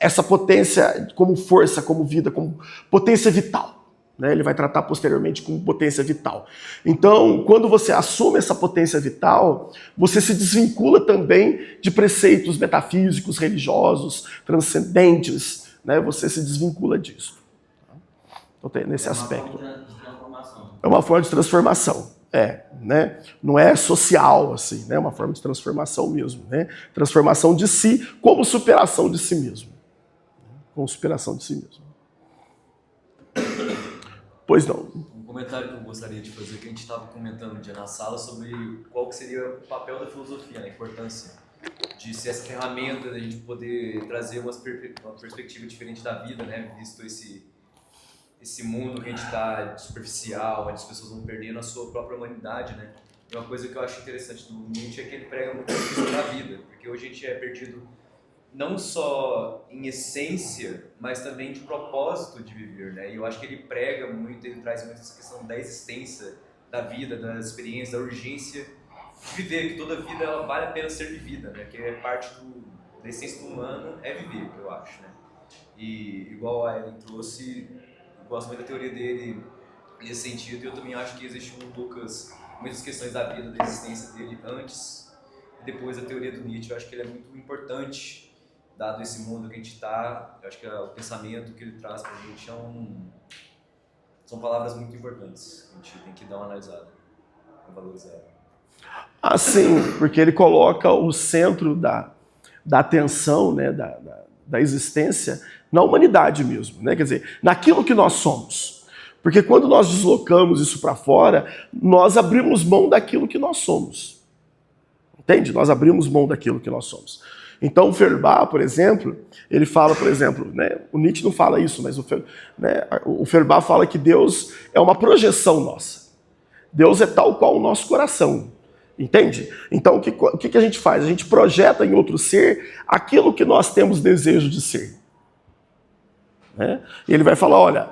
essa potência como força, como vida, como potência vital. Né? Ele vai tratar posteriormente como potência vital. Então, quando você assume essa potência vital, você se desvincula também de preceitos metafísicos, religiosos, transcendentes. Né? Você se desvincula disso. Então, tem nesse aspecto. É uma forma de transformação, né? Não é social, assim, né? É uma forma de transformação mesmo, né? Transformação de si como superação de si mesmo. Como superação de si mesmo. Pois não. Um comentário que eu gostaria de fazer, que a gente estava comentando um dia na sala, sobre qual que seria o papel da filosofia, né? A importância de ser essa ferramenta, da gente poder trazer uma perspectiva diferente da vida, né? Visto esse mundo que a gente está superficial, onde as pessoas vão perdendo a sua própria humanidade, né? E uma coisa que eu acho interessante do Nietzsche é que ele prega muito sobre a vida, porque hoje a gente é perdido não só em essência, mas também de propósito de viver, né? E eu acho que ele prega muito, ele traz muito essa questão da existência, da vida, das experiências, da urgência de viver, que toda vida ela vale a pena ser vivida, né? Que é parte da essência do humano, é viver, eu acho, né? E igual a Ellen trouxe, eu gosto muito da teoria dele nesse sentido, e eu também acho que existe muitas questões da vida, da existência dele antes e depois da teoria do Nietzsche. Eu acho que ele é muito importante, dado esse mundo que a gente está. Eu acho que o pensamento que ele traz para a gente são palavras muito importantes. A gente tem que dar uma analisada, valorizar. Ah, sim, porque ele coloca o centro da atenção, né, da existência na humanidade mesmo, né? Quer dizer, naquilo que nós somos. Porque quando nós deslocamos isso para fora, nós abrimos mão daquilo que nós somos. Entende? Nós abrimos mão daquilo que nós somos. Então o Feuerbach, por exemplo, ele fala, por exemplo, né, o Nietzsche não fala isso, mas o Feuerbach fala que Deus é uma projeção nossa. Deus é tal qual o nosso coração. Entende? Então o que a gente faz? A gente projeta em outro ser aquilo que nós temos desejo de ser. Né? E ele vai falar, olha,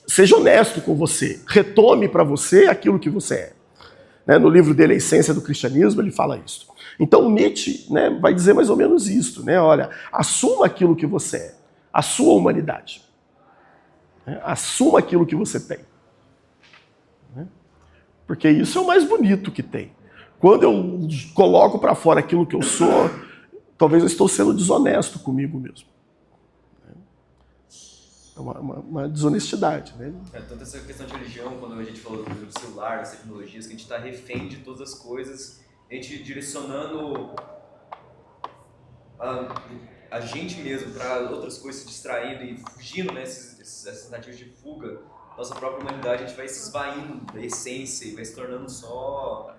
seja honesto com você, retome para você aquilo que você é. Né? No livro dele, A Essência do Cristianismo, ele fala isso. Então Nietzsche, né, vai dizer mais ou menos isso, né? Olha, assuma aquilo que você é, a sua humanidade. Né? Assuma aquilo que você tem. Né? Porque isso é o mais bonito que tem. Quando eu coloco para fora aquilo que eu sou, talvez eu estou sendo desonesto comigo mesmo. É uma desonestidade. Né? Tanto essa questão de religião, quando a gente falou do celular, das tecnologias, que a gente está refém de todas as coisas, a gente direcionando a gente mesmo para outras coisas, se distraindo e fugindo, né, essas tentativas de fuga, nossa própria humanidade, a gente vai se esvaindo da essência e vai se tornando só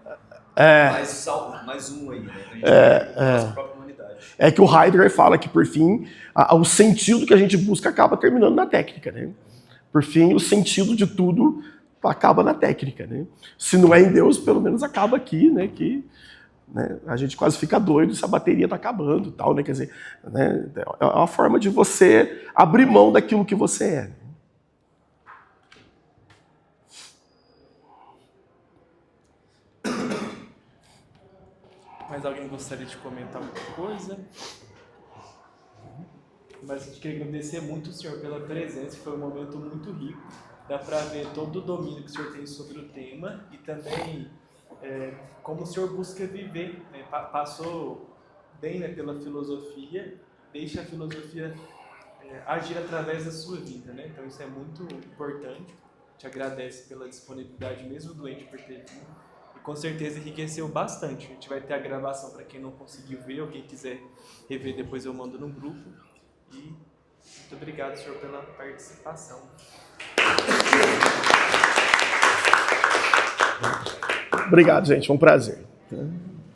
mais um aí, né? Então a gente vai nossa própria humanidade. É que o Heidegger fala que, por fim, o sentido que a gente busca acaba terminando na técnica, né? Por fim, o sentido de tudo acaba na técnica, né? Se não é em Deus, pelo menos acaba aqui, né? Que, né, a gente quase fica doido se a bateria está acabando, tal, né? Quer dizer, né, é uma forma de você abrir mão daquilo que você é. Mais alguém gostaria de comentar alguma coisa? Mas eu queria agradecer muito o senhor pela presença, foi um momento muito rico. Dá para ver todo o domínio que o senhor tem sobre o tema e também como o senhor busca viver. Né? Passou bem, né, pela filosofia, deixa a filosofia agir através da sua vida. Né? Então isso é muito importante. Te agradece pela disponibilidade, mesmo doente, por ter vindo. Com certeza enriqueceu bastante. A gente vai ter a gravação para quem não conseguiu ver ou quem quiser rever, depois eu mando no grupo. E muito obrigado, senhor, pela participação. Obrigado, gente. Foi um prazer.